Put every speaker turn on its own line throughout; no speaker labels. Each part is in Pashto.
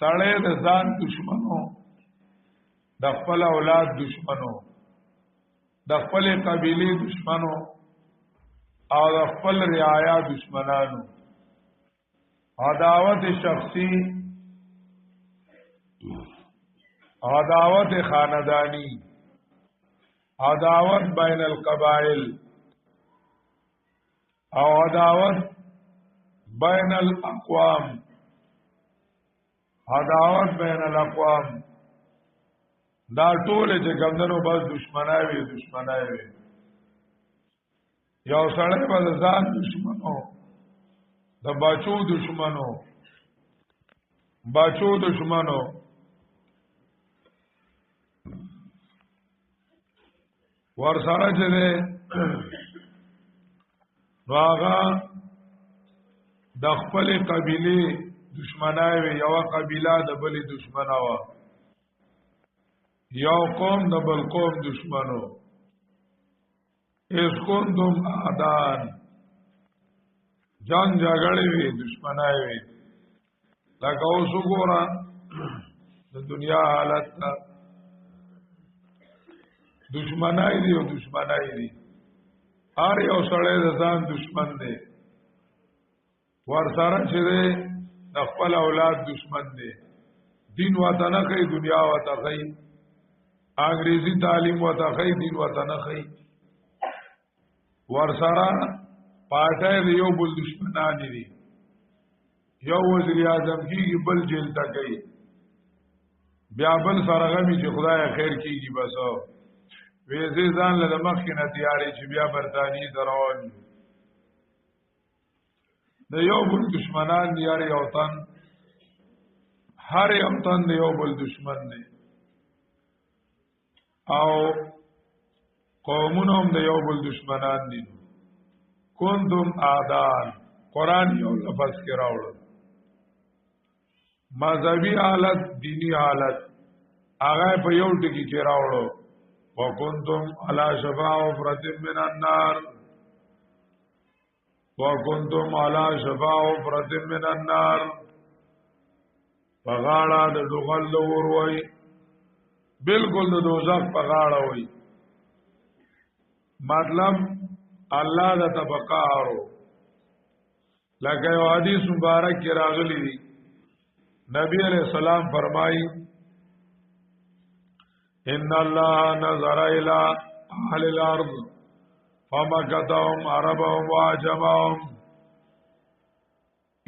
سړی د ځان دشمنو د خپل اولاد دشمنو د خپل قبیله دشمنو او د خپل رعایا دشمنانو عداوت شخصی عداوت خاندانی عداوت بین القبائل او عداوت بین الاقوام عداوت بین الاقوام دا ټول چې ګمندنو بس دشمنای وي یو سړی په ځان دشمنو د بچو دشمنو ور سره چې ده نو هغه د خپل قبیله دشمنای وي یو قبیله د بلې دشمنه و یو قوم د بل قوم دشمنو اس کنتم اعدان جنگ جګړې وي دشمنای وي لکه اوس وګوره د دنیا حالت دشمنای دی او دشمنای دی هر یو سړی د ځان دشمن دی ور سره چې د خپل اولاد دشمن دی دین وطن کوي دنیا وطن کوي انګریزي تعلیم وطن کوي دین وطن کوي ور سره پاټه دی یو بل دشمنان دي یو وزیر اعظم کیږي بل جیل ته کوي بیا بل سره غمی چې خدای خیر کیږي بس ویزه ځان له مخکې نه تیاری چې بیا برتانی دروان د یو بل دشمنان دی هر یو تن د یو بل دشمن دی او قومونه هم د یو بل دشمنان دي کنتم اعدان قرآن یو لفظ کې راوړل مذهبي حالت دینی حالت هغه په یو ټکی کې راوړل وکنتم علی شفا حفرة من النار وکنتم علی شفا حفرة من النار پغاړه د ډوغل لور وای بالکل د دوزخ پغاړه وای مطلب الله د تبقارو لکه یو حدیث مبارک کې راغلی دی نبی علیہ السلام فرمایي ان الله نظر الى اهل الارض فمكتهم عربهم وعجمهم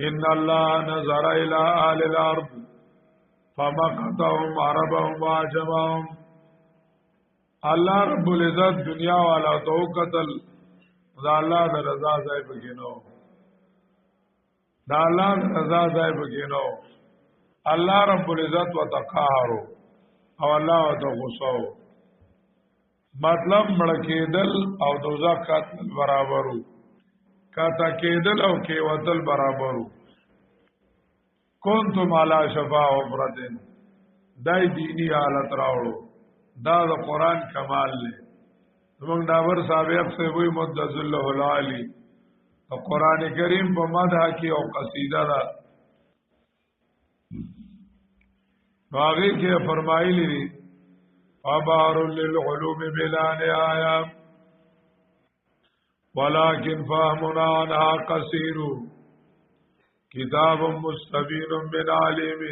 ان الله نظر الى اهل الارض فمكتهم عربهم وعجمهم الله رب العزت دنیا والا تو قتل دا الله د رضا ځای بګینو دا الله د رضا ځای بګینو الله رب العزت وتقهروا او الله ته غوسه مطلب مړکېدل او دوزخ قتل برابرو کاته کېدل او کې وتل برابرو کنتم علی شفا حفرة دای دینی حالت راوړو دا د قران کمال له موږ داور صاحب سے وی مدذ الله العالی او قران کریم په مدح کې او قصیده دا باغی کې فرمایلی دي فبار للعلوم بلا نهايه ولكن فهمنا عنها قصير كتاب مستبين من عالم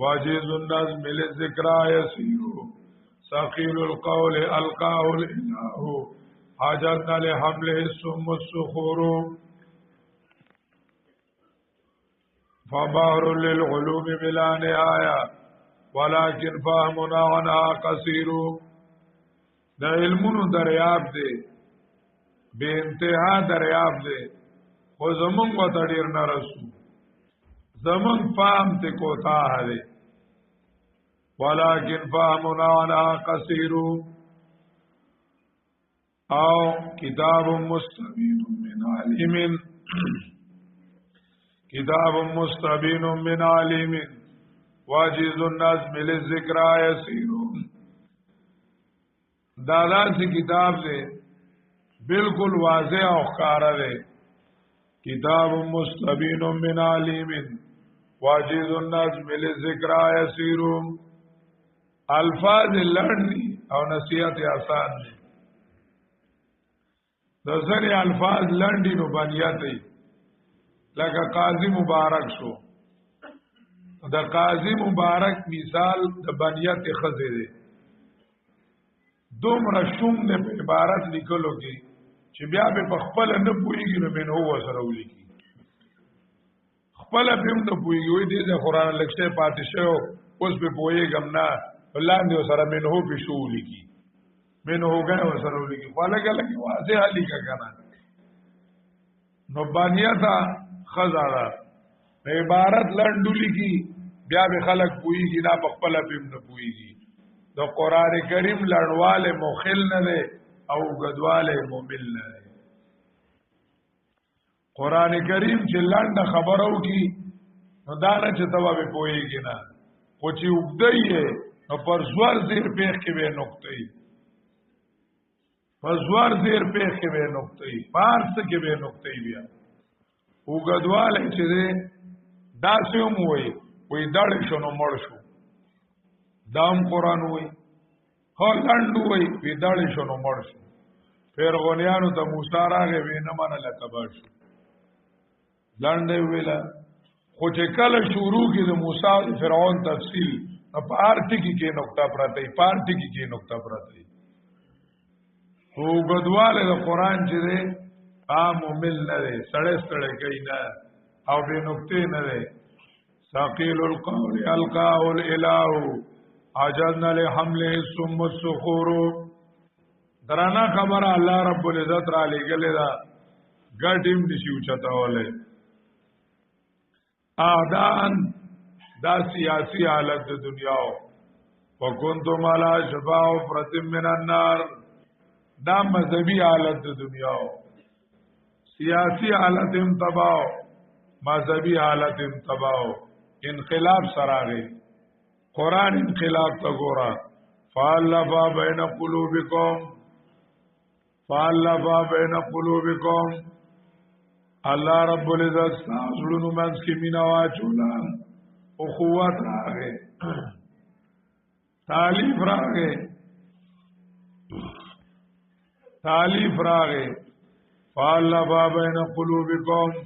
واجز النظم للذكرى يسير ثقيل القول القاه الاله حاجتنا لحمله السم الصخور فبار للعلوم بلا نهايه ولكن فهمنا عنها قصير دا علمونو دریاب دی بے انتہا دریاب دی خو زمون و تڑیر نرسو زمون فهم تی کوتاہ دی ولكن فهمنا عنها قصير او کتاب مستبین من علم کتاب مستبین من علم واجز النظم للذکرى یسیر دادا سی کتاب سے بالکل واضح او ښکارا ده کتاب مستبین من علم واجز النظم لذکرہ یسیرم الفاظ لڑنی او نصیحت آسان دی دزنی الفاظ لنڈی نو بنیتی لکه قاضی مبارک شو د قاضی مبارک مثال د بنیت خزه دی دومره شوم نه په عبارت لیکلو کې چې بیا به خپل نه پوهیږي نو من هو سره ولیکي خپل په نه پوهیږي وي د قرآن لکشه پاتې شو اوس به پوهیږم نه ولاندې سره من هو په شو ولیکي من هو غو سره ولیکي خلک لکه واضح لیکا کنه نو بنیتا خزاره عبارت لنډولی کی بیا به خلق پوئیږي نه په خپل په نه پوئیږي د قران کریم لړواله مخل نه ده او غدواله ممل نه ده قران کریم چې لنډه خبرو کی نو دا نه چې توا به پوئیږي نه خو چې وګدایې نو پر زوار زیر پیخ کې به نقطې پر زوار زیر پیخ کې به نقطې پارس کې به نقطې بیا وګدواله چې داسې هم وي دړ شنو مړ شو دام قرآن وي هو لنډ وي وی دړ شنو مړ شو فرعونانو ته موسی راغی وینه منله تبا شو لنډ ویلا خو چې کله شروع کې د موسی او فرعون تفصیل په ارټی کې نقطه پراته پارټی کې نقطه پراته او غدواله د قرآن چې دی عام مل نه دی سړی سړی کوي نه او به نقطې نه دی ثقيل القول القاه الاله عجزنا لحمله ثم الصخور درانا خبره الله رب العزت را لګلې دا ګټیم نشي اوچتاوله اذان دا سیاسی حالت د دنیا وکنتم علی شفا فرتم من النار دا مذهبی حالت د دنیا سیاسی حالت هم تباہ مذهبی حالت هم تباہ انقلاب سراغه قرآن انقلاب تا گورا فاللفا بین قلوبکم اللہ رب العزت سازلونو منس کی مینوا چولا اخوت راغه تالیف راغه فاللفا بین قلوبکم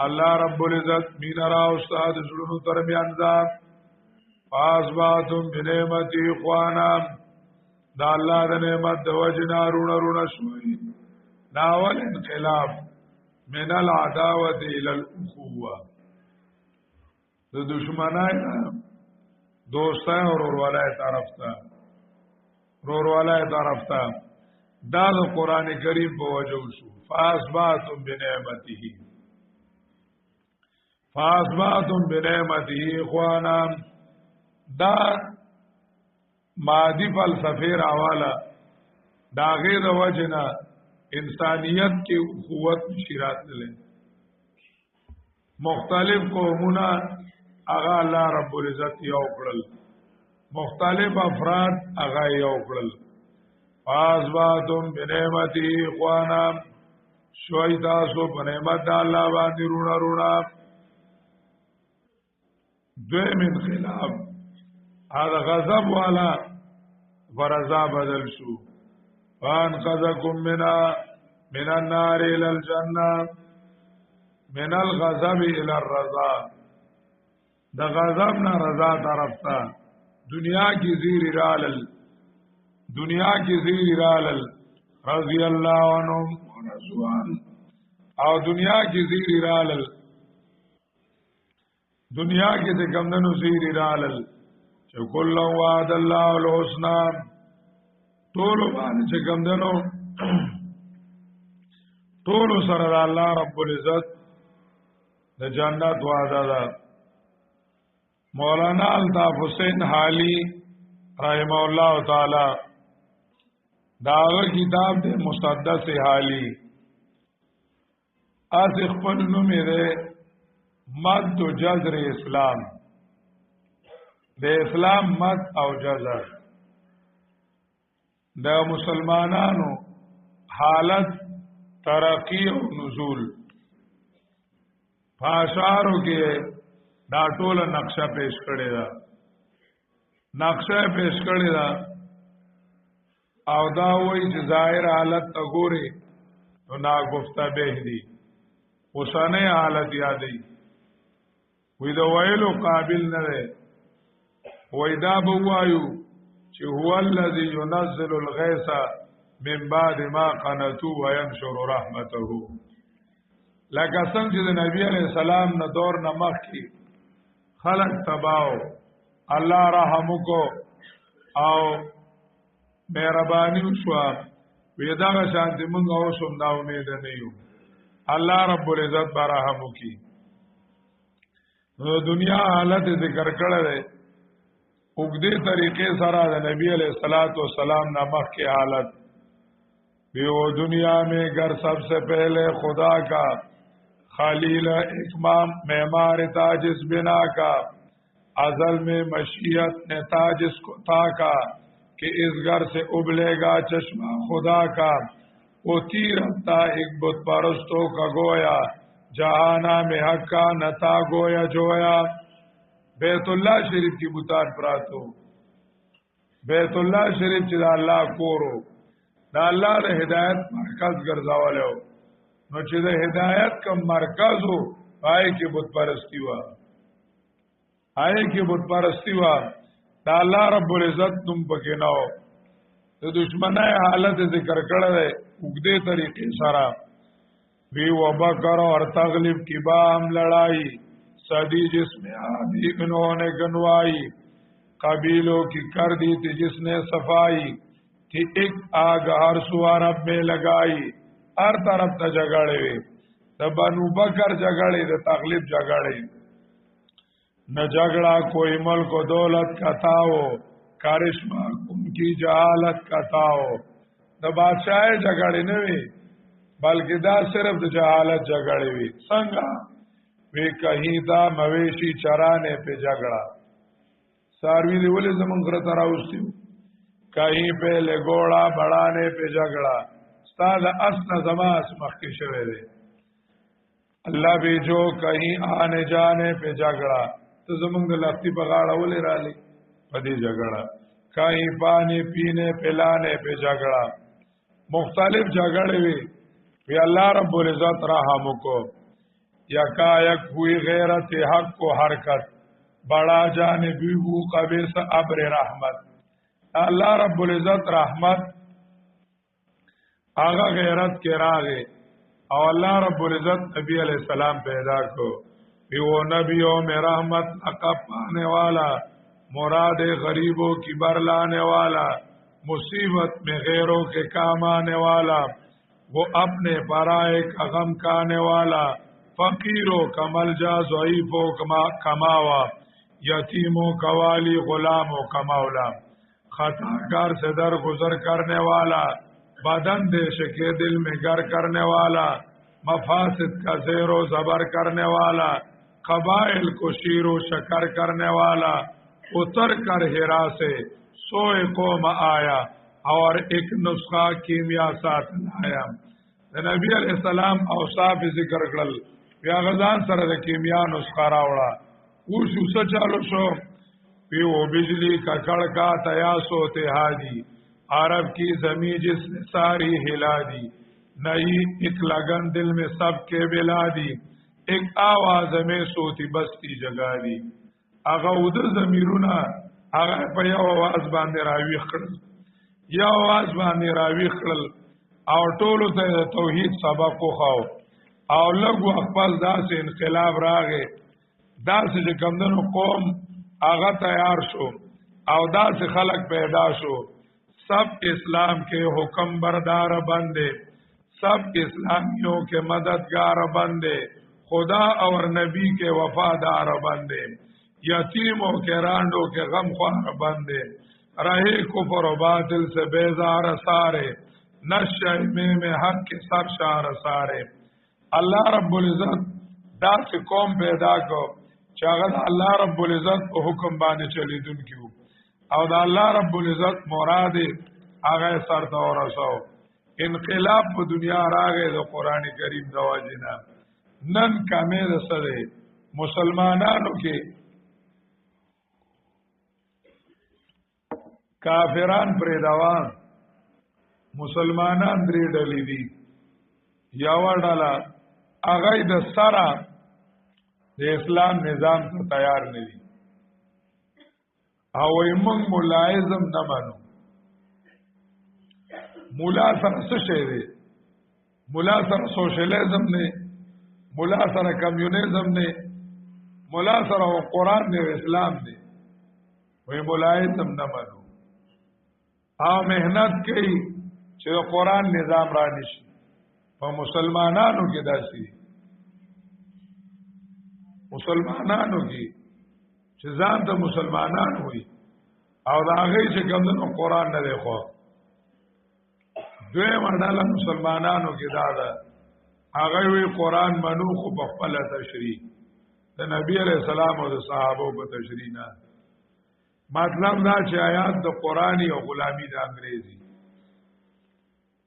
اللہ رب العزت مین را استاد زلونو ترمیان ذات فاسباتم بنعمتی اخوانا دا اللہ دا نعمت دا وجنا رونا شوئی ناول انقلاب من العداوت الى الاخوة دا دشمنائی دوستائی اور روروالائی طرف تا دا دا قرآن کریم پا وجو شو فاسباتم بنعمتی اخوانا دا مادی فلسفه راوالا دا غیر وجنا انسانیت کی قوت شیرات لے مختلف قومنا اغا اللہ رب العزت یو کړل مختلف افراد اغا یو کړل فاسباتم بنعمتی اخوانا شوی تاسو بنعمت اللہ باندې رونا دویم انقلاب هذا غضب والا فرضا بدل شو فانقذكم من النار الى الجنه من الغضب الى الرضا دا غضب نہ رضا طرف تا دنیا کی زیر رالل رضی اللہ عنہم ورضوان او دنیا کی زیر رالل دنیا کی تکمدنو زیر رالل چکل وعد اللہ الحسنہ طولو بانی چکمدنو طولو سرد اللہ رب العزت دا جنت وعدہ دا مولانا الطاف حسین حالی رحمہ اللہ تعالی داغه کتاب دے مسدس حالی از اخپن نمی دے مد و جزر اسلام د اسلام مد او جزر د مسلمانانو حالت ترقی او نزول فاشارو کې دا ټوله نقشه پیش کړی دا نقشه پیش کړی دا او دا وایي چې ظاهر حالت ته ګوري نو ناگفته به دی اوسانه حالت یادې وې دا ویلو قابل نه دی وې دا بوایو چې هو الذي ينزل الغيث من بعد ما قنطوا وينشر رحمته لکه څنګه چې د نبی عليه السلام نه دور نه مخکې خلق تباو الله رحم کو او مهرباني وشو وېدا شانتي موږ اوسم دا امید نه یو الله رب العزت برحم کی نو دنیا حالت ذکر کړل وګدې طریقې سره د نبی علیہ الصلوۃ والسلام نامخ کی حالت بیو دنیا میں گر سب سے پہلے خدا کا خلیل اکمام معمار تاجس بنا کا ازل میں مشیت نے تاجس کو تاکا کہ اس گھر سے ابلے گا چشمہ خدا کا وہ تیرتا ایک بت پرستوں کا گویا جہانا میں حق کا نتا گویا جویا بیت اللہ شریف کی بتان پراتو بیت اللہ شریف چې الله کورو دا الله د هدایت مرکز ګرځاولو نو چې د هدایت کوم مرکز وو پای کې بت پرستی و آی کې بت پرستی و دا الله رب العزت تم پکې نو د دشمنای حالت ذکر کړل وګدې طریقې سره وی وبکر اور تغلب کی بام لڑائی صدی جس میں آدھی انہوں نے گنوائی قبیلوں کی کر دی تھی جس نے صفائی تھی ایک آگ ہر سو عرب میں لگائی ہر طرف تا جگڑے وی تا بنو بکر جگڑے تا تغلب جگڑے نہ جگڑا کوئی ملک و دولت کا تھا ہو کرشمہ ان کی جہالت کا تھا ہو دا بادشاہ جگڑے نوی بلکہ دا صرف دا جہالت جگڑے وی سنگا وی کہیں دا مویشی چرانے پہ جگڑا ساروی دی ولی زمان غرط راوستیو کہیں پہ لگوڑا بڑھانے پہ جگڑا استاد اسنا زمان اسمخ کی شوے دے اللہ بھی جو کہیں آنے جانے پہ جگڑا تو زمان دا لفتی پہ غاڑا ولی را لی پدی جگڑا کہیں پانی پینے پلانے پہ جگڑا مختلف جگڑے وی اللہ رب العزت رحم کو یکایک ہوئی غیرت حق کو حرکت بڑا جانبی ہو قبیس ابر رحمت اللہ رب العزت رحمت آغا غیرت کے راغے اور اللہ رب العزت نبی علیہ السلام پیدا کو بھی وہ نبیوں میں رحمت لقب پانے والا مراد غریبوں کی برلانے والا مصیبت میں غیروں کے کام آنے والا وہ اپنے پرائے کا غم کھانے والا فقیروں کا ملجا ضعیفوں کماوا یتیموں کا والی غلاموں کا مولا خطا کار سے در گزر کرنے والا بدن دیش کے دل میں گر کرنے والا مفاسد کا زیر و زبر کرنے والا قبائل کو شیر و شکر کرنے والا اتر کر ہرا سے سوئے قوم آیا اور ایک نسخہ کیمیا ساتھ لایا نبی علیہ السلام اوصاف ذکر کړل بیا غزان سره د کیمیا نسخه راوړه اوس وسه چالو شو پی وہ بجلی کا کڑکا تیاس ہوتے ہادی عرب کی زمین جس نے ساری ہلا دی نئی ایک لگن دل میں سب کے بلا دی ایک آواز میں سوتی بستی جگا دی اگا ادھر زمیرونا اگا پا یو آواز باندے راویخ کرل یا آواز باندے راویخ کرل او ټولو ته توحید سبق خو او لګو خپل داس انقلاب راغې داس چې کمندونو قوم هغه تیار شو او داس خلق پیدا شو سب اسلام کے حکم بردار بندے سب اسلامیوں کے مددگار بندے خدا اور نبی کے وفادار بندے یتیموں کے رانڈوں کے غم خوار بندے رہے کفر و باطل سے بیزار سارے نشہ میں حق کے سر شار سارے اللہ رب العزت دا سے قوم پیدا کو چاہت اللہ رب العزت کو حکم بانے چلی دن کیوں او دا اللہ رب العزت مراد آغا سر دور سو انقلاب په دنیا راغې د قران کریم د واجینا نن کمې د سره مسلمانانو کې کافران پر دوام مسلمانان درې ډلې دي. یو ډله هغه د سره د اسلام نظام ته تیار نه دي او موږ ملایزم نه مانو. مولا سره څه شی دی؟ مولا سره سوشلیزم نه، مولا سره کمیونیزم نه، مولا سره قرآن نه اسلام دی. وی ملایزم نه مانو او محنت کوي چې قرآن نظام را نشي. په مسلمانانو کې داسي مسلمانانو کې چې ځان ته مسلمانان وي او دا هغه چې کومو قرآن نه دی خو دوی مرډاله مسلمانانو کې دا ده هغه وی قرآن منو خو په خپل تشریح د نبی علیہ السلام او د صحابه په تشریح نه. مطلب دا چې آیات د قرآنی او غلامی د انګریزي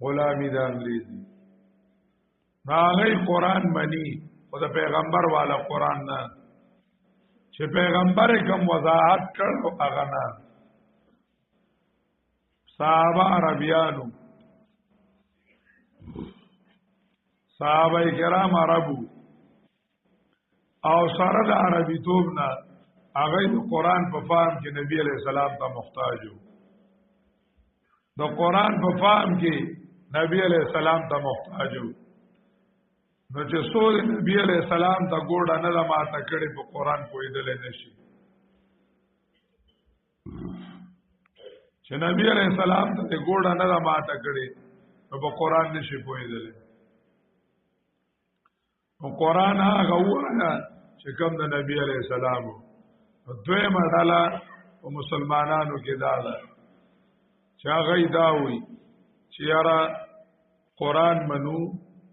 غلامی د انګریزي ناغی قرآن منی او د پیغمبر والا قرآن نه چې پیغمبر کم وضاحت کړو هغه نه. صحابه عربیانو صحابه کرام عربو او سره د عربی توب نه هغه د قرآن په فهم کې نبی علیہ السلام ته محتاجو. د قرآن په فهم کې نبی علیہ السلام ته محتاجو. نو چې سول نبی علیہ السلام ته ګوډه نه د ماته کړي په قرآن پوهېدل نشي. چې نبی علیہ السلام ته ګوډه نه د ماته کړي نو په قرآن نشي پوهېدل. نو قرآن هغه وایه چې کوم د نبی علیہ السلام دوی مرحله په مسلمانانو کې دا ده چې هغه دا وي چې یاره قرآن منو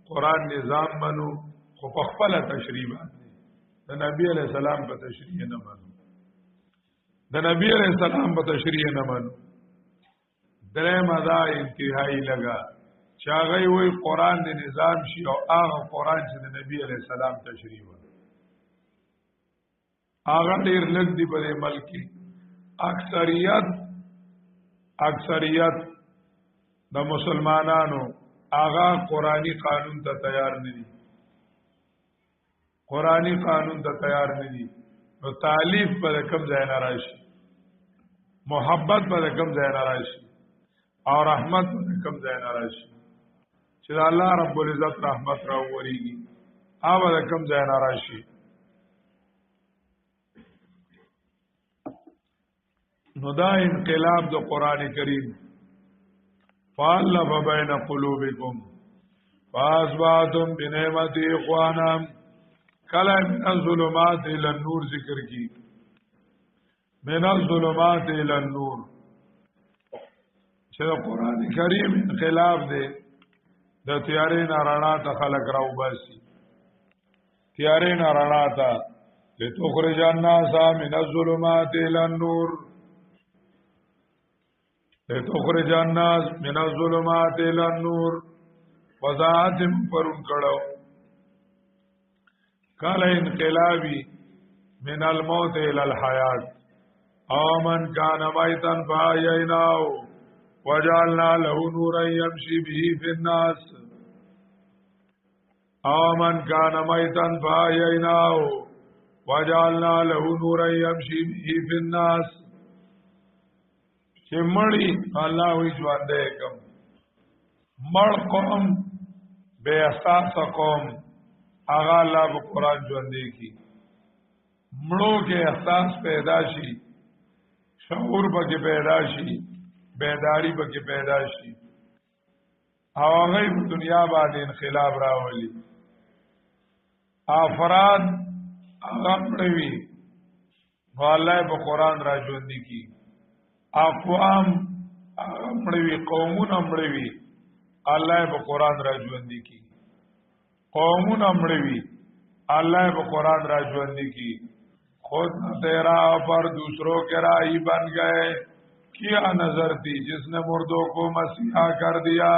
قرآن نظام منو خو په خپل تشریح باندې د نبی علیہ السلام په تشریح نه منو د نبی علیہ السلام په تشریح نه منو. درېم دا انتهایی لګا چې هغه وي قرآن د نظام شي او هغه قرآن چې د نبی علیہ السلام تشریح وي هغه ډیر لږ دی په ملک کې. اکثریت د مسلمانانو هغه قرآنی قانون ته تیار نه دي. قرآنی قانون ته تیار نه دي. نو تالیف په کوم ځای نه راشي، محبت په کوم ځای نه راشي او رحمت په کوم ځای نه راشي چې الله رب العزت رحمت راووريږي هغه په کوم ځای نه راشي. نو دا انقلاب د قرآن کریم فالف بین قلوبکم فاصبحتم بنعمت اخوانا کله من الظلمات الى النور ذکر کی من الظلمات الى النور چې قرآن کریم انقلاب دی د تیارې نه رڼا ته خلق راو باسي. تیارې نه رڼا ته لتخرج الناس من الظلمات الى النور لتخرج الناس من الظلمات الى النور وضاحت پرون کړو. قال انقلابی من الموت الى الحیات او من كان ميتا فاحييناه وجعلنا له نورا يمشي به في الناس او من كان ميتا فاحييناه وجعلنا له نورا يمشي به في الناس. چې مړی الله وی ژوندې کوم مړ قوم بے اساس قوم هغه الله په قرآن ژوندې کی. مړو کې احساس پیدا شي، شعور پکې پیدا شي، بیداری پکې پیدا شي او هغه په دنیا باندې انقلاب راولي. افراد هغه مړوي نو الله په قرآن را ژوندې کی. اقوام مړوي، قومونه مړوي الله په قرآن را ژوندې کی. قومونه مړوي الله په قرآن را ژوندې کی. خود تیرا پر دوسروں کے راہی بن گئے، کیا نظر تھی جس نے مردوں کو مسیحا کر دیا.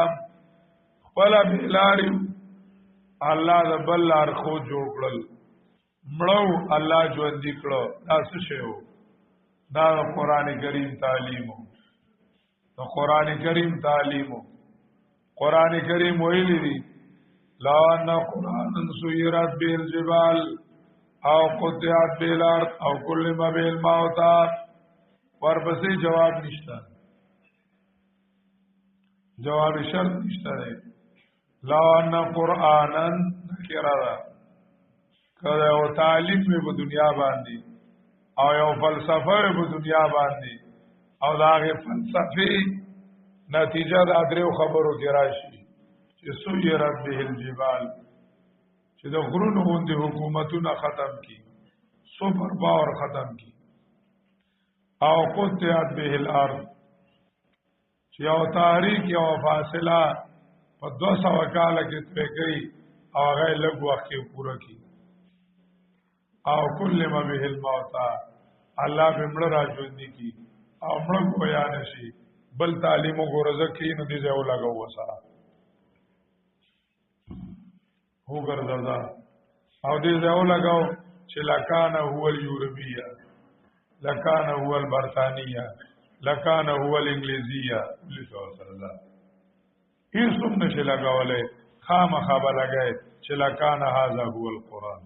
خپل بلاری الله د بل لار خو جوړل مړو الله ژوندي کړو دا څه شی وو دا قران کریم تعلیم د قران کریم تعلیم قران کریم ویلی دی لا ان قران سيرت بالجبال او قطعت بالارض او كل ما بالموت ورپسې جواب نشته جواب شرط نشته لا ان قرانا نکرا کله او تعلیم په دنیا باندې او یو فلسفه په دنیا باندې او داغه فلسفي نتیجه د ادریو خبرو کې راشي چې سویرت به الجبال چې د غرونو باندې حکومتونه ختم کی سوپر پاور ختم کی او قطعت به الارض چې او تاریخ او فاصله په 200 کال کې ترې کوي او هغه لږ وخت کې پوره کی او کل ما به الموت الله به مړ راځوندي کی او مړ کویا نشي بل تعلیم وګورځه کې نو دې ځای لګاو وسره هو ګرځا او دې ځای لګاو چې لکانه هو اليوروبيه لکانه هو البرتانيه لکانه هو الانګلیزيه لته سره دا هیڅ هم نشي لګولې خامخا به لګای چې لکانه هاذا هو القران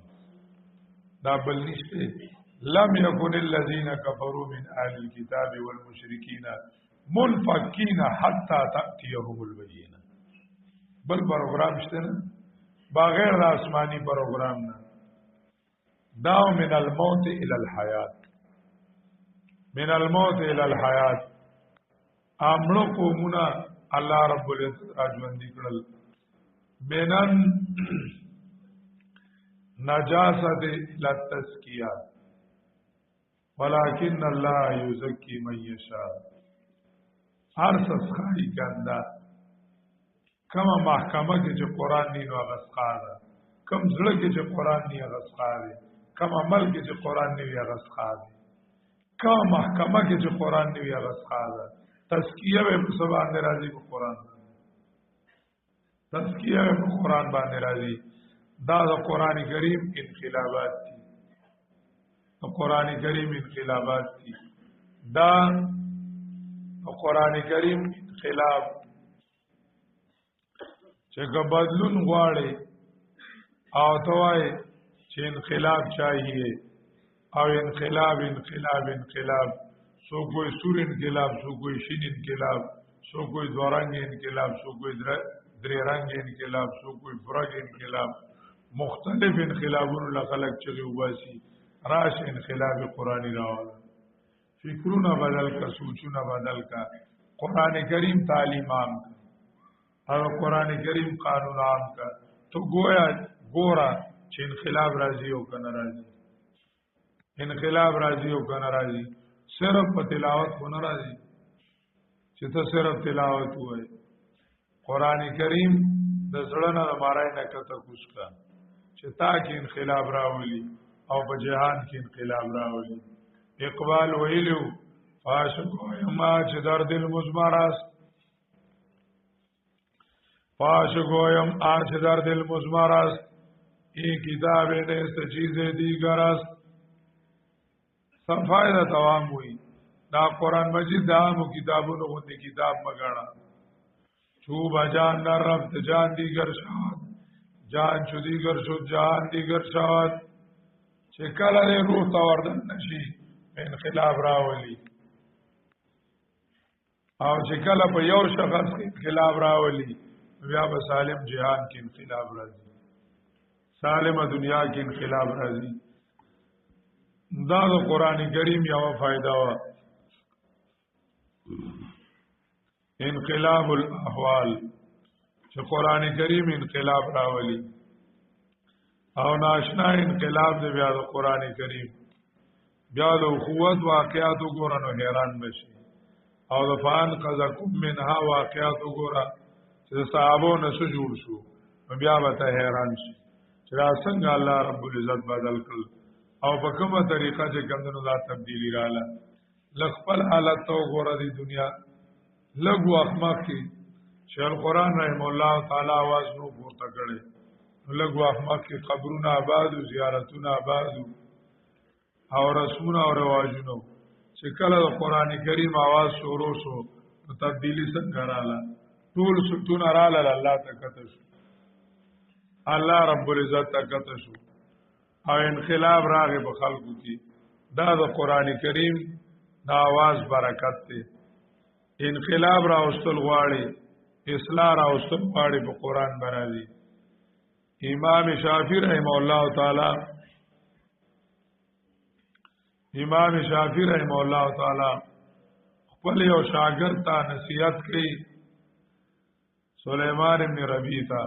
دا بل نشته لم يكن الذين كفروا من اهل الكتاب والمشركين منفكين حتى تاتيهم البينه بل پروګرام شته نه بغیر د آسمانی پروګرام نه داو من الموت الى الحیات من الموت الى الحیات امړو قومونه الله رب العزت راځوندي کړل بینن نجاست للتزکیه ولكن الله يزكي من يشاء هر څه ښایي ګنده کما محکمه کې چې قران نه نو غسخاده کم زړه کې چې قران نه غسخاده کم عمل کې چې قران نه غسخاده کما محکمه کې چې قران نه غسخاده تزکیه به په سبا باندې راځي په قران تزکیه په قران باندې راځي دا د قران کریم انقلابات دي د قران کریم انقلابات دي دا د قران کریم انقلاب چې بدلون غواړي او توای چې انقلاب چاهیے او انقلاب انقلاب انقلاب سو کوئی سور انقلاب سو کوئی شین انقلاب سو کوئی دورنگ انقلاب سو کوئی درې رنگ انقلاب سو کوئی برګ انقلاب مختلف انقلابونو لخلق چغي واسي راش انقلاب قرآنی راوړ فکرونه بدل کا سوچونه بدل کا قران کریم تعلیم عام کا او قران کریم قانون عام کا تو گویا ګورا چې انقلاب راځي او کنه راځي انقلاب راځي او کنه راځي صرف په تلاوت کو نه راځي چې ته صرف تلاوت وای قران کریم د زړه نه مارای نه کته کوش کا چې تا کې انقلاب راولي او په جهان کې انقلاب راولي اقبال ویلو عاشقو ما چې در دل مزمراس عاشقو یم آج در دل مزمراس این کتاب نیست چیز دیگر است صفایده توام ہوئی دا قرآن مجید دا همو کتابونو غندی کتاب مگانا چوب جان در رفت جان دیگر شد جان چو دیگر شد جان دیگر شد چه کلا دی روح تاوردن نشی انقلاب راولی او چې کله په یو شخص کې انقلاب راولي بیا به سالم جهان کې انقلاب راځي سالم دنیا کې انقلاب راځي دا د قران کریم یو فائدہ وا انقلاب الاحوال چې قران کریم انقلاب راولي او ناشنا انقلاب دی بیا د قران کریم بیا د قوت واقعات وګورنو حیران بشي او د فان قذکم منها واقعات وګورا چې صحابو نه څه جوړ شو بیا به ته حیران شي چې څنګه الله رب العزت بدل کړ او په کومه طریقه چې کمنو دا تبدیلی رااله لخپل حالت تو وګورا دی دنیا لګو اخماق کې شیخ القرآن رحم الله تعالی आवाज نو پورته کړي لګو احمد کې قبرونه آباد او زیارتونه آباد او رسمونه او رواجونه چې کله د قران کریم आवाज شروع شو نو تبدیلی څنګه رااله ټول ستون رااله الله تکته شو الله رب العزت تکته شو او انقلاب راغی په خلقو کې دا د قران کریم د आवाज برکت دی انقلاب را واستل غواړي اصلاح را واستل غواړي په قران باندې امام شافعی رحم الله تعالی خپل یو شاګرد ته نصیحت کړي سليمان ابن ربيع ته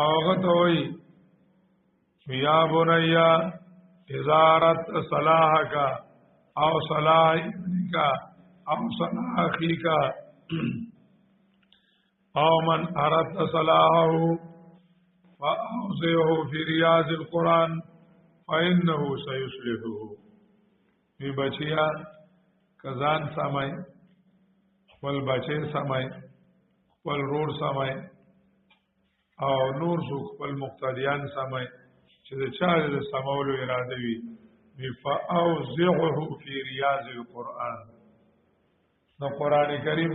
هغه ته وایي یا بنیا اذا اردت صلاحك او صلاح ابنك او صلاح اخيك او من اردت صلاحه فاوزعه في رياض القرآن فإنه سيصلحه وی بچیا کزان سمای خپل بچی سمای خپل رور سمای او نور سو خپل مقتدیان سمای چې د چا د سمولو اراده وي فاوزعه في رياض القرآن نو قران کریم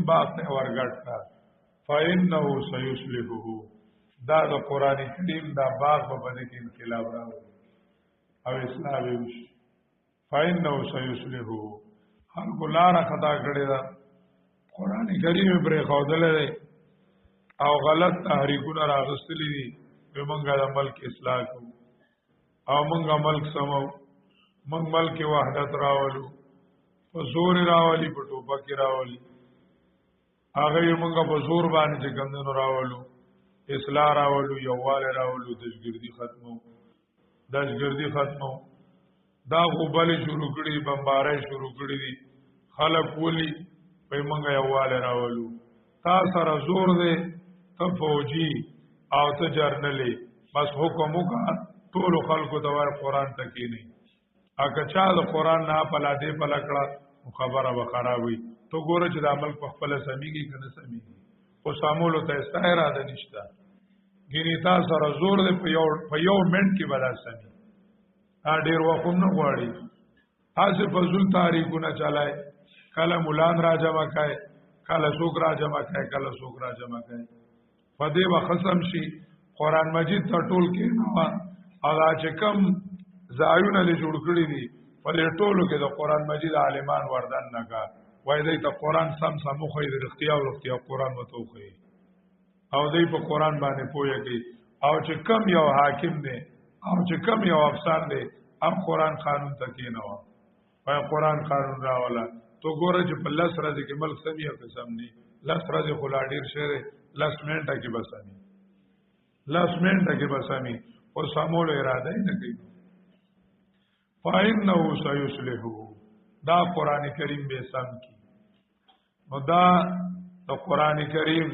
باغ ته ورګټ کا فإنه سيصلحه دا د قران کریم دا باغ په باندې کې انقلاب راوړي او اصلاح وشي فإنه سيصلحه هر ګلار خطا کړی دا قران کریم پر خودل او غلط تحریکونه راغستلې دي په مونږه د ملک اصلاح کو او مونږه ملک سمو مونږ ملک وحدت راولو په زور راولي په ټوپک راولي هغه مونږه په زور باندې چې ګندنو راولو اصلاح راولو یواله راولو دشګردي ختمو دا غوبل شروع کړي بمبارای شروع کړي دي خلک ولي په مونږه یواله راولو تا سره زور دی ته فوجي او ته جرنلي بس حکم وکړه ټول خلکو ته وای قران ته کې نه اګه چا د قران نه پلا دې پلا کړه خبره به خرابوي تو ګوره چې د عمل په خپل سميږي کنه سميږي او سامولو ته استایره ده نشته ګینی تاسو سره زور دې په یو منټ کې بدل سمي ډیر وخت نه غواړي تاسو فزول تاریخونه چلای کله مولان را جمع کای کله څوک را جمع کای په دې وخصم شي قران مجید ته ټول کې نو او چې کم زایونه له جوړ کړی دي په ټولو کې د قران مجید عالمان وردان نه کا وای دې ته قران سم خو دې اختیار قران وته خو او دې په قران باندې پوهیږي او چې کم یو حاکم دی او چې کم یو افسر دی هم قران قانون ته کې نه وای قران قانون راولا تو ګوره چې په لس ورځې کې ملک سمي او قسم نه لس ورځې خلا ډیر شه لس منټه کې بسامي او سمول اراده نه کوي فإنه سيصلحه دا قران کریم به سم کی نو دا د قران کریم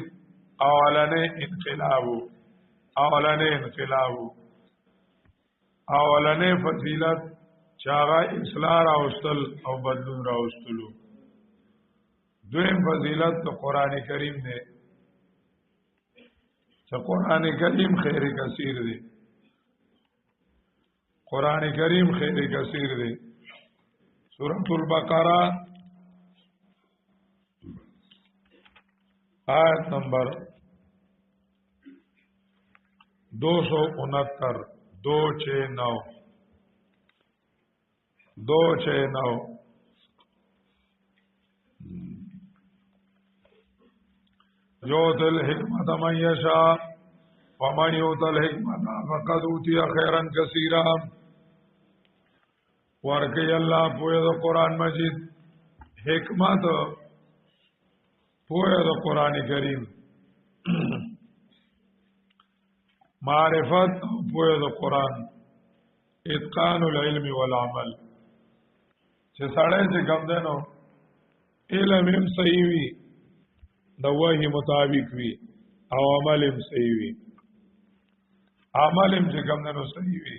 اولنې فضیلت چاغه اصلاح راوستل او بدلون راوستلو دویم فضیلت د قران کریم دی چې قران کریم خیر کثیر دی قران کریم خیر کثیر دی سورۃ البقرہ آیت نمبر 269 269 یوت الحکمت من یشاء ومن یوت الحکمت فقد اوتی خیرا کثیرا ورکی اللہ پویا دا قرآن مجید حکمت پویا دا قرآن کریم معرفت پویا دا قرآن اتقان العلم والعمل چې سړی چې کم دنو علم هم صحیح وي د وحی مطابق وي او عمل هم صحیح وي عمل هم چې کم دنو صحیح وي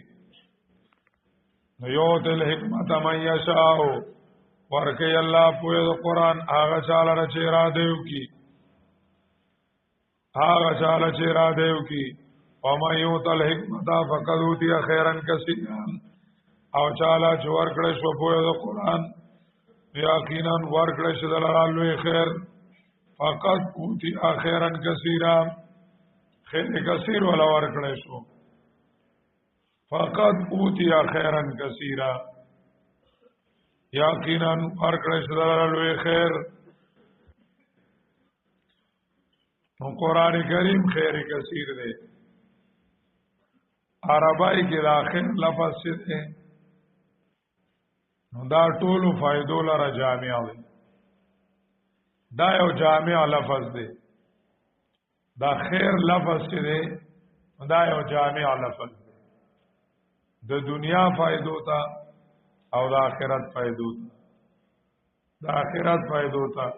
نو یوت الحکمت من یشاء ورکی الله پویا د قرآن آغا چاله را چه اراده وکي هغه چاله چې را دیو کی وما یوت الحکمت فقد اوتی خیرا کثیرا او چاله چې ورکړې شو په د قران یقینا ورکړې شو دلالوی خیر فقد اوتی خیرا کثیرا خیر کثیر ولا ورکړې شو فقد اوتی خیرا کثیرا یقینا ورکړې شو دلالوی خیر نو قرآن کریم خیر کثیر دے عربائی کې د اخر لفظ څه دی نو دا ټولو فائدو لره جامع دی دا یو جامع لفظ دی دا خیر لفظ څه دی دا یو جامع لفظ دی د دنیا فائدو ته او د آخرت فائدو ته د آخرت فائدو ته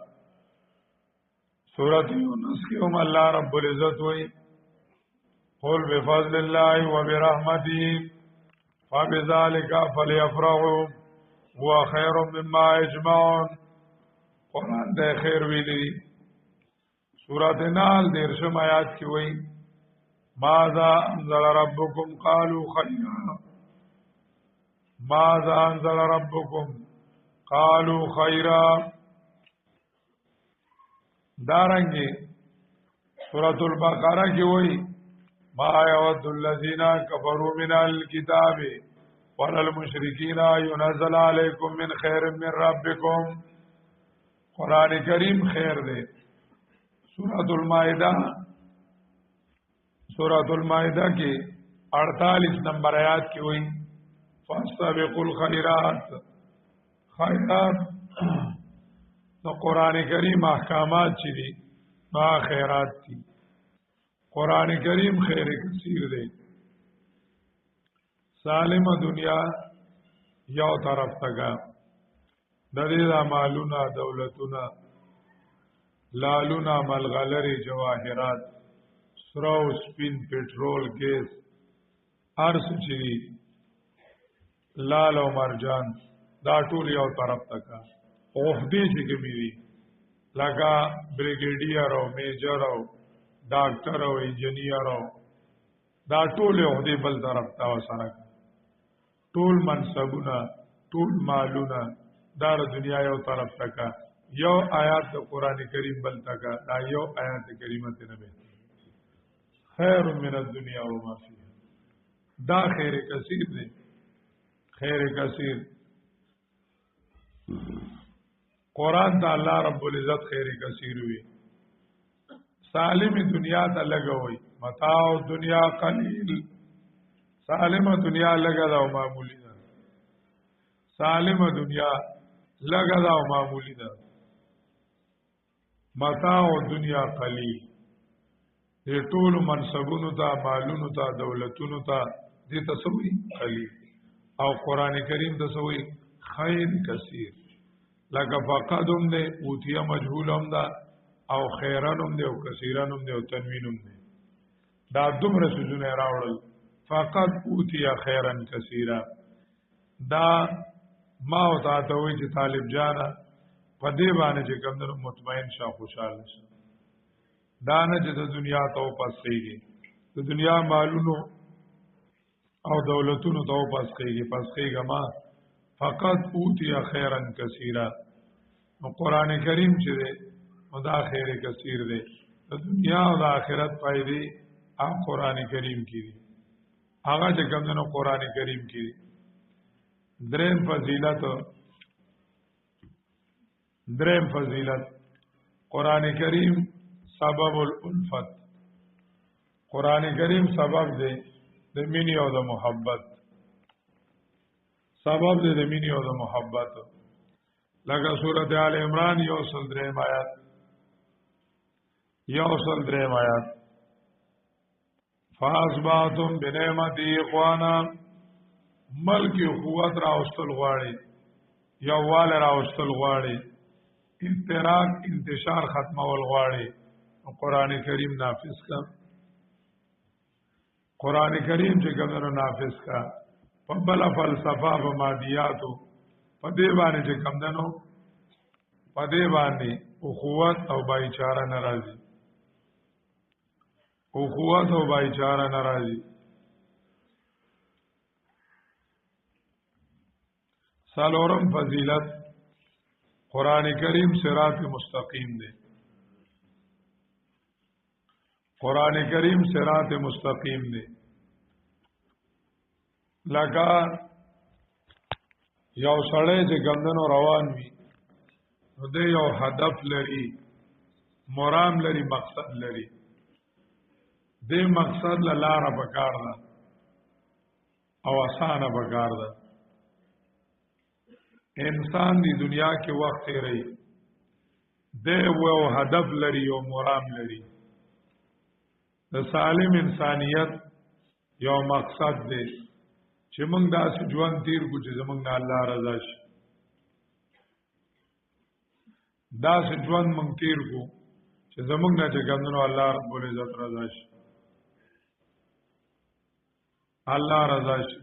سورۃ یونس کې هم الله رب العزت وایي قل بفضل الله وبرحمته فبذلك فليفرحوا هو خير مما يجمعون قرآن د خیر ویلي سورۃ نحل 13 آیات کې وایي ماذا انزل ربكم قالوا خيرا ماذا انزل ربكم قالوا خيرا دارنګي سورۃ البقرہ کې وایي ما يود الذين كفروا من الكتاب ولا المشركين ينزل عليكم من خير من ربكم قرآن کریم خیر دے سورۃ المائدہ کی 48 نمبر آیات کی ہوئی فاستبقوا الخيرات خیرات تو قرآن کریم احکامات چی دی ما خیرات تی قرآن کریم خیر کثیر دے سالم دنیا یو طرف تکا دلیل مالونا دولتونا لالونا ملغلری جواهرات سرو سپین پٹرول گیس ارس چی لال و مرجان دا ټول یو طرف تکا اوخدی چی کمی دی لگا بریگیڈیر او میجر او ډاکټر او انجنیر او دا ټول عہدے بل طرف تا وسره ټول منصبونه ټول مالونه دار دنیا یو طرف تکا یو آیات د قران کریم بل تکا دا یو آیات کریمه ته نه خیر من الدنیا و ما فیها دا خیر کثیر دی خیر کثیر قران ته الله رب العزت خیر کثیر وی سالم دنیا ته لګوي متاع دنیا قلیل سالم دنیا لګا دا معمولی ده سالم دنیا لګا دا معمولی ده متاع دنیا قلیل دې ټول منصبونو ته مالونو ته دولتونو ته دې تسوي قلیل او قران کریم تسوي خیر کثیر لکه فقدم دې اوتیا مجهولم ده او خیرانم دی او کثیرانم دی او تنوینم دی دا دومره سوزونه راوړل فقط اوتیا خیرن کثیرا دا ما او تا ته وی چې طالب جانا په دې باندې چې کومو مطمئن شاه خوشاله شه دا نه چې د دنیا ته پسېږي د دنیا مالونو او دولتونو ته پسېږي ما فقط اوتیا خیرن کثیرا نو قران کریم چې او دا خیر کثیر دی د دنیا او د آخرت فائدې هم قران کریم کې دي هغه چې کوم نو قران کریم کې دي دریم فضیلت قران کریم سبب الالفت قران کریم سبب دی د مینې او د محبت سبب دی د مینې او د محبت لکه سورۃ آل عمران 103 آیات فاصبحتم بنعمت اخوانا ملک قوت راوستل غواړي یووال راوستل غواړي انتراک انتشار ختمول غواړي قران کریم نافذ کا قران کریم چې ګمنو نافذ کا په بل فلسفه او مادیاتو په دې باندې چې کمندنو په دې باندې اخوت او بایچاره ناراضي اخوت او بھائیچارہ ناراضي سالورم فضیلت قرآن کریم صراط مستقیم دے قرآن کریم صراط مستقیم دے لکه یو سړی چې ګمدنو روان وي نو د یو هدف لري مرام لري مقصد لري د مقصد لاره پکار ده او اسانه پکار ده انسان دی دنیا کې وخت تیری د یو هدف لري او مرام لري د سالم انسانیت یو مقصد دی چې موږ داسې ژوند تیر کو چې زموږ نه الله رضا شي داسې ژوند موږ تیر کو چې زموږ نه چې ګمنو الله رب العزت رضا شي الله رضا شي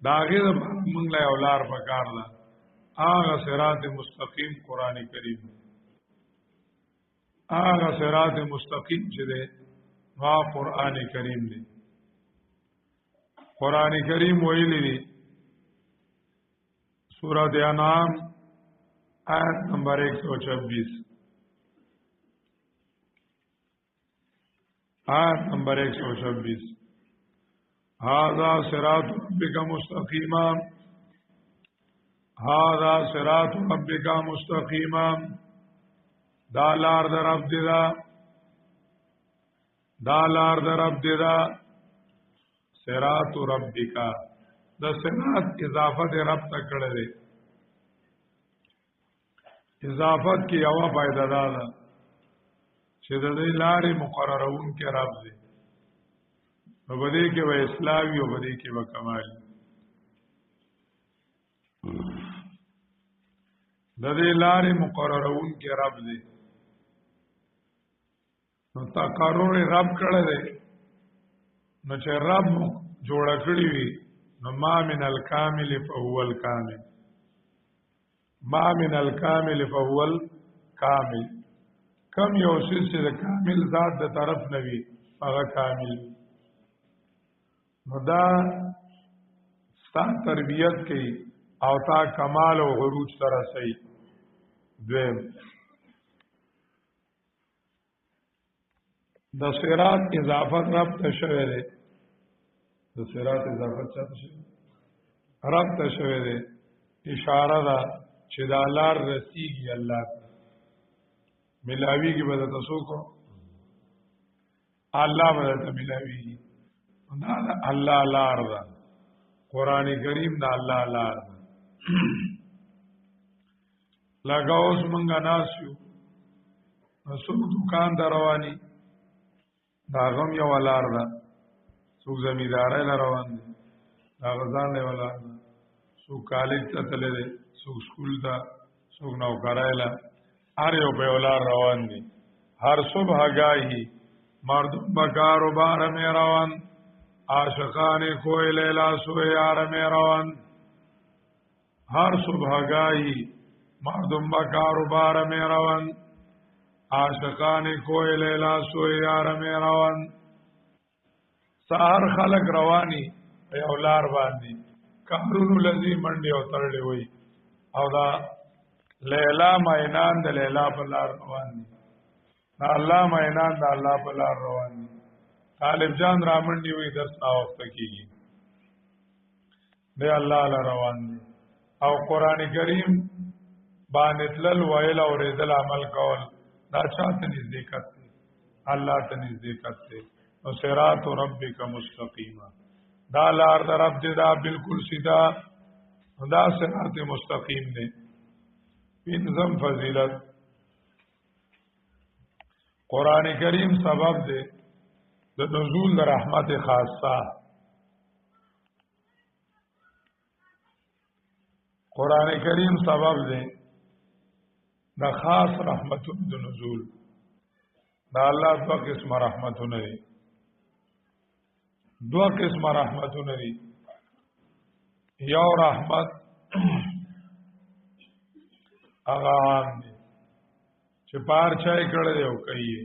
دا غیر موږ له اولار پکار ده آغا صراط مستقیم قرآن کریم آغا صراط مستقیم چې ده وا قرآن کریم دی قرآن کریم ویلی دی سورۃ انعام آیت نمبر 126 آیت نمبر 126 هذا صراط ربک مستقیما هذا صراط ربک مستقیما دا لار در رب دیدا دا لار در رب دیدا صراط ربک دا صراط اضافت رب تکڑه دی اضافت کی یو فائدہ دا دا چې د دې لارې مقررون کې رب دی نو بده کې و اسلامي او بده کې و کمال د دې لارې مقررون کې رب دی نو تقرر رب کړه دی نو چې رب جوړ کړی وي نو ما من الکامل فهو الکامل ما من الکامل فهو الکامل کم یو شی چې د کامل ذات د طرف نوي هغه کامل نو دا ستا تربیت کوي او تا کمال او عروج سره صحیح دویم د صراط اضافت رب ته شوی دی د صراط اضافت چاته شوی رب ته شوی دی اشاره ده چې دا لار رسیږي الله ته ملاویږي به تاسو کو الله به ته ملاویږي دا الله لار ده قران کریم دا الله لار ده لکه اوس مونږه ناسیو څوک دکان دروانی دا غم یو لار ده څوک زمیندارای روان دي دا غزان له ولار ده څوک کالج ته تللی څوک سکول ته څوک نوکرای له هر یو په ولار روان دي هر صبح گاهی مردم بکار و بار می روان عاشقان کوئی لیلا سوی یار می روان هر صبح گاهی مردم بکار و بار می روان عاشقان کوئی لیلا سوی یار می روان سهر خلق روانی یو لار باندې کارونو لذي منډي او ترړې وي او دا لیلا مینان د لیلا په لار روان دي الله مینان د الله په لار روان دي طالب جان را منډي وي درس نا وخت کیږي دی الله لار روان دي او قران کریم باندې تل ویل او رضل عمل کول دا چاته نزدېکت دی الله ته نزدېکت دی او صراط ربک مستقیما دا لار در رب دی دا بالکل سیدھا دا صراط مستقیم دی پنځم فضیلت قران کریم سبب دی د نزول د رحمت خاصه قران کریم سبب دی د خاص رحمتون د نزول دا الله دو قسم رحمتونه دي دو قسم رحمتونه دي یو رحمت هغه عام دي چې پار چای کړه دی او کوي